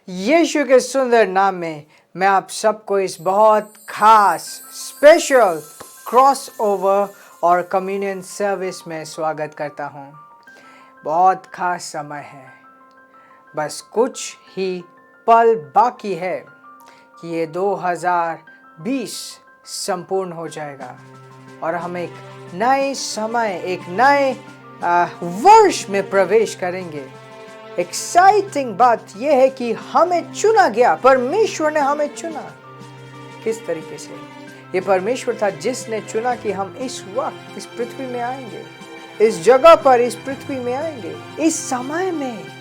यीशु के सुंदर नाम में मैं आप सबको इस बहुत खास स्पेशल क्रॉस ओवर और कम्युनियन सर्विस में स्वागत करता हूँ। बहुत खास समय है, बस कुछ ही पल बाकी है कि ये 2020 संपूर्ण हो जाएगा और हम एक नए समय, एक नए वर्ष में प्रवेश करेंगे। एक्साइटिंग बात यह है कि हमें चुना गया, परमेश्वर ने हमें चुना। किस तरीके से? ये परमेश्वर था जिसने चुना कि हम इस वक्त इस पृथ्वी में आएंगे, इस जगह पर इस पृथ्वी में आएंगे, इस समय में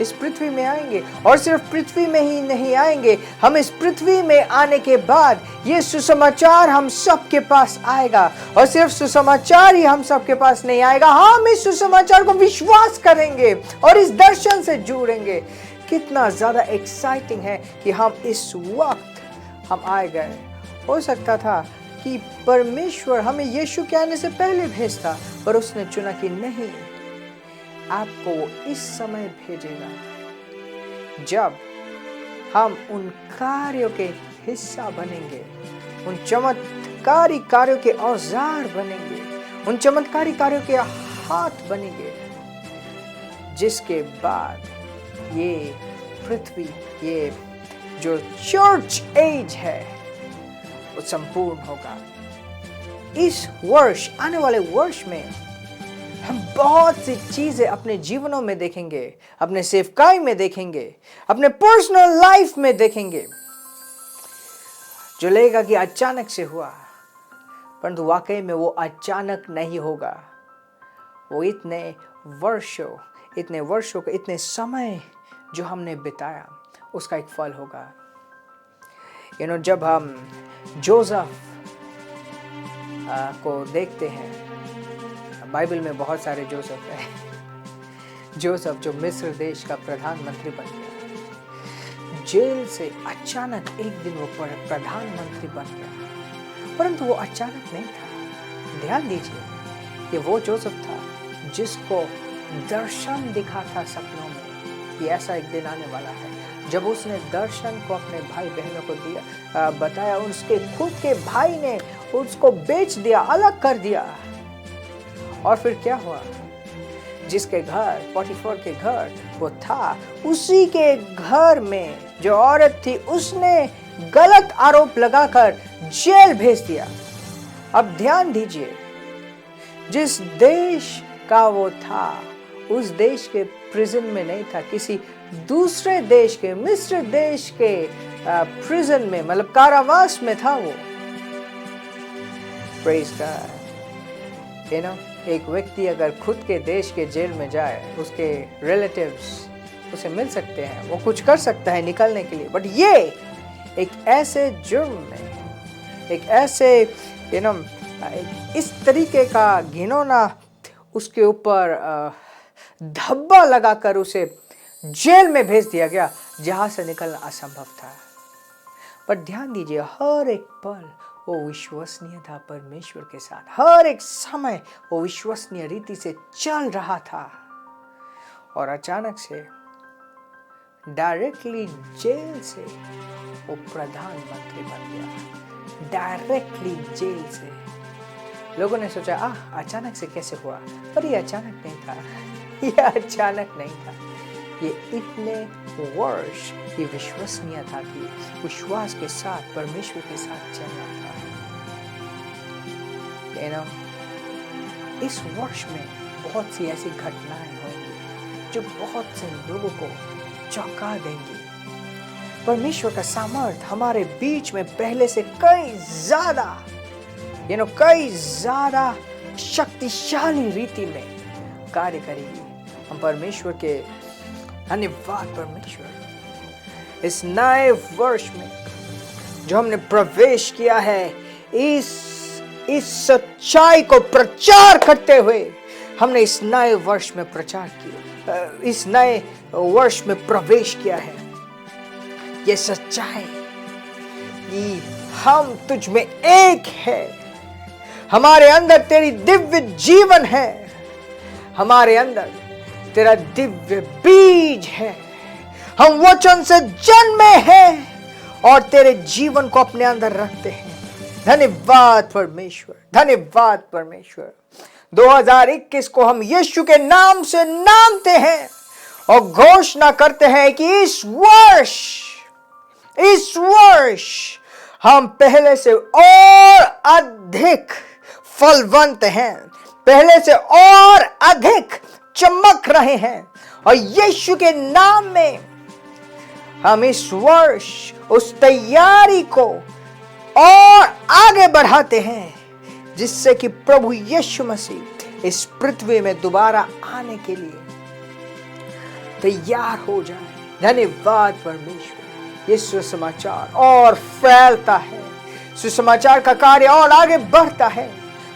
इस पृथ्वी में आएंगे। और सिर्फ पृथ्वी में ही नहीं आएंगे, हम इस पृथ्वी में आने के बाद ये सुसमाचार हम सबके पास आएगा। और सिर्फ सुसमाचार ही हम सबके पास नहीं आएगा, हम इस सुसमाचार को विश्वास करेंगे और इस दर्शन से जुड़ेंगे। कितना ज्यादा एक्साइटिंग है कि हम इस वक्त हम आए गए। हो सकता था कि परमेश्वर हमें यीशु के आने से पहले भेजता, पर उसने चुना कि नहीं, आपको वो इस समय भेजेगा जब हम उन कार्यों के हिस्सा बनेंगे, उन चमत्कारी कार्यों के औजार बनेंगे, उन चमत्कारी कार्यों के हाथ बनेंगे, जिसके बाद ये पृथ्वी, ये जो चर्च एज है, वो संपूर्ण होगा। इस वर्ष, आने वाले वर्ष में हम बहुत सी चीजें अपने जीवनों में देखेंगे, अपने सेवकाई में देखेंगे, अपने पर्सनल लाइफ में देखेंगे, जो लगेगा कि अचानक से हुआ, परंतु वाकई में वो अचानक नहीं होगा। वो इतने वर्षों का, इतने समय जो हमने बिताया, उसका एक फल होगा। जब हम जोसेफ को देखते हैं, बाइबल में बहुत सारे जोसेफ हैं। जोसेफ जो मिस्र देश का प्रधानमंत्री बन गया, जेल से अचानक एक दिन वो प्रधानमंत्री बन गया, परंतु वो अचानक नहीं था। ध्यान दीजिए, ये वो जोसेफ था जिसको दर्शन दिखा था सपनों में कि ऐसा एक दिन आने वाला है। जब उसने दर्शन को अपने भाई बहनों को दिया, बताया, उसके खुद के भाई ने उसको बेच दिया, अलग कर दिया। और फिर क्या हुआ? जिसके घर, पोटीफर के घर वो था, उसी के घर में जो औरत थी, उसने गलत आरोप लगाकर जेल भेज दिया। अब ध्यान दीजिए, जिस देश का वो था, उस देश के प्रिजन में नहीं था, किसी दूसरे देश के, मिस्र देश के प्रिजन में, मतलब कारावास में था वो। Praise God. एक व्यक्ति अगर खुद के देश के जेल में जाए, उसके रिलेटिव्स उसे मिल सकते हैं, वो कुछ कर सकता है निकलने के लिए, बट ये एक ऐसे जुर्म में, एक ऐसे इस तरीके का घिनौना उसके ऊपर धब्बा लगाकर उसे जेल में भेज दिया गया, जहां से निकलना असंभव था। पर ध्यान दीजिए, हर एक पल वो विश्वसनीय था परमेश्वर के साथ। हर एक समय वो विश्वसनीय रीति से चल रहा था। और अचानक से डायरेक्टली जेल से वो प्रधानमंत्री बन गया। डायरेक्टली जेल से। लोगों ने सोचा, अचानक से कैसे हुआ? पर ये अचानक नहीं था। ये अचानक नहीं था। ये इतने वर्ष की विश्वसनीयता थी, विश्वास के साथ, परमेश्वर के साथ चलना था। इस वर्ष में बहुत सी ऐसी घटनाएं होंगी जो बहुत से लोगों को चौंका देंगी। परमेश्वर का सामर्थ हमारे बीच में पहले से कई ज्यादा शक्तिशाली रीति में कार्य करेगी। हम परमेश्वर के धन्यवाद परमेश्वर, इस नए वर्ष में जो हमने प्रवेश किया है, इस सच्चाई को प्रचार करते हुए हमने इस नए वर्ष में प्रचार किया, इस नए वर्ष में प्रवेश किया है। ये सच्चाई कि हम तुझ में एक है, हमारे अंदर तेरी दिव्य जीवन है, हमारे अंदर तेरा दिव्य बीज है, हम वचन से जन्मे हैं और तेरे जीवन को अपने अंदर रखते हैं। धन्यवाद परमेश्वर, धन्यवाद परमेश्वर। 2021 को हम यीशु के नाम से नामते हैं और घोषणा करते हैं कि इस वर्ष हम पहले से और अधिक फलवंत हैं, पहले से और अधिक चमक रहे हैं। और यीशु के नाम में हम इस वर्ष उस तैयारी को और आगे बढ़ाते हैं, जिससे कि प्रभु यीशु मसीह इस पृथ्वी में दोबारा आने के लिए तैयार हो जाए। धन्यवाद परमेश्वर। ये सुसमाचार और फैलता है, सुसमाचार का कार्य और आगे बढ़ता है,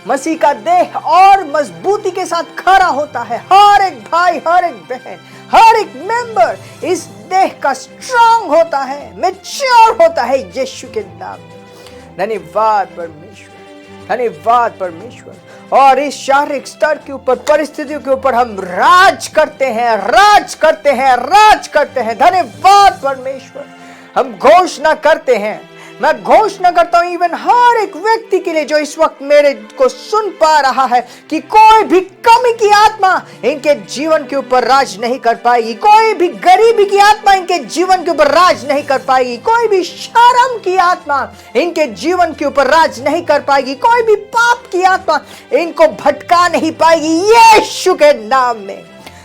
मसीह का देह और मजबूती के साथ खड़ा होता है। हर एक भाई, हर एक बहन, हर एक मेंबर इस देह का स्ट्रांग होता है, मैच्योर होता है यीशु के नाम में। धन्यवाद परमेश्वर, धन्यवाद परमेश्वर। और इस शारीरिक स्तर के ऊपर, परिस्थितियों के ऊपर हम राज करते हैं, राज करते हैं, राज करते हैं। धन्यवाद परमेश्वर। हम घोषणा करते हैं, मैं घोषणा करता हूं इवन हर एक व्यक्ति के लिए जो इस वक्त मेरे को सुन पा रहा है, कि कोई भी कमी की आत्मा इनके जीवन के ऊपर राज नहीं कर पाएगी, कोई भी गरीबी की आत्मा इनके जीवन के ऊपर राज नहीं कर पाएगी, कोई भी शर्म की आत्मा इनके जीवन के ऊपर राज नहीं कर पाएगी, कोई भी पाप की आत्मा इनको भटका नहीं पाएगी, यीशु के नाम में।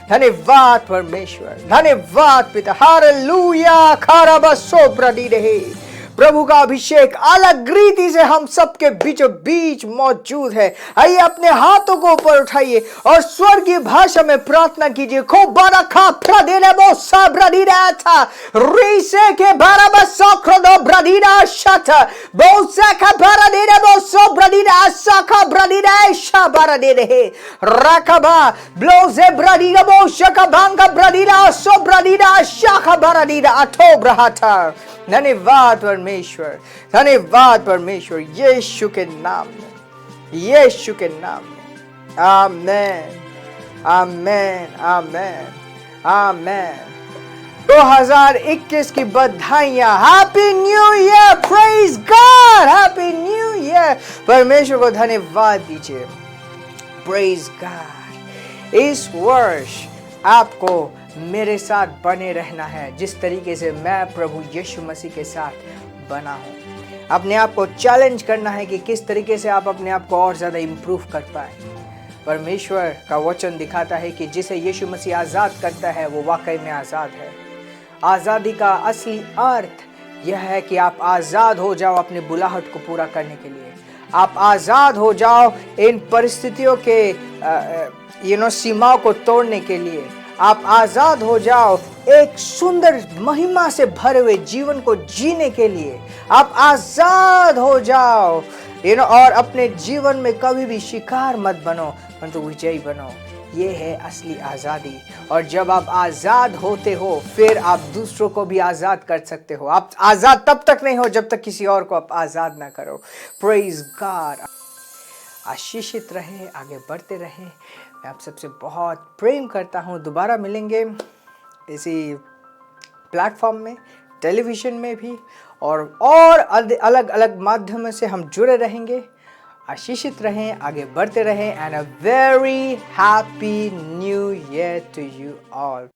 धन्यवाद परमेश्वर, धन्यवाद पिता। हालेलुया। खाराबसो प्रदी रहे। प्रभु का अभिषेक अलग रीति से हम सबके बीचों बीच मौजूद है। आइए अपने हाथों को ऊपर उठाइए और स्वर्गीय भाषा में प्रार्थना कीजिए। खूब बड़ा खा प्रदेले बो साब्रदीरा था रीसे के बराबर सोख्रदो ब्रदीरा शत बहुत सखा ब्रदीरा बो सोब्रदीरा सखा ब्रदीरा शाबारा दे रहे रखबा ब्लोजे ब्रदीरा बो शका भांगा ब्रदीरा सोब्रदीरा शाखा ब्रदीरा अथो ब्रहाता। धन्यवाद परमेश्वर, धन्यवाद परमेश्वर। यीशु के नाम में, यीशु के नाम में। आमेन, आमेन, आमेन, आमेन। 2021 की बधाइयां। Happy new year, praise God, happy new year. परमेश्वर को धन्यवाद दीजिए, प्रेज गॉड। इस वर्ष आपको मेरे साथ बने रहना है, जिस तरीके से मैं प्रभु यीशु मसीह के साथ बना हूँ। अपने आप को चैलेंज करना है कि किस तरीके से आप अपने आप को और ज़्यादा इम्प्रूव कर पाए। परमेश्वर का वचन दिखाता है कि जिसे यीशु मसीह आज़ाद करता है वो वाकई में आज़ाद है। आज़ादी का असली अर्थ यह है कि आप आज़ाद हो जाओ अपने बुलाहट को पूरा करने के लिए। आप आज़ाद हो जाओ इन परिस्थितियों के सीमाओं को तोड़ने के लिए। आप आज़ाद हो जाओ एक सुंदर महिमा से भरे हुए जीवन को जीने के लिए। आप आज़ाद हो जाओ और अपने जीवन में कभी भी शिकार मत बनो, परंतु विजयी बनो। ये है असली आज़ादी। और जब आप आज़ाद होते हो फिर आप दूसरों को भी आज़ाद कर सकते हो। आप आज़ाद तब तक नहीं हो जब तक किसी और को आप आज़ाद ना करो। Praise God. आशीषित रहे, आगे बढ़ते रहे। मैं आप सबसे बहुत प्रेम करता हूँ। दोबारा मिलेंगे इसी प्लेटफॉर्म में, टेलीविज़न में भी, और अलग अलग माध्यमों से हम जुड़े रहेंगे। आशीषित रहें, आगे बढ़ते रहें। And a very happy new year to you all.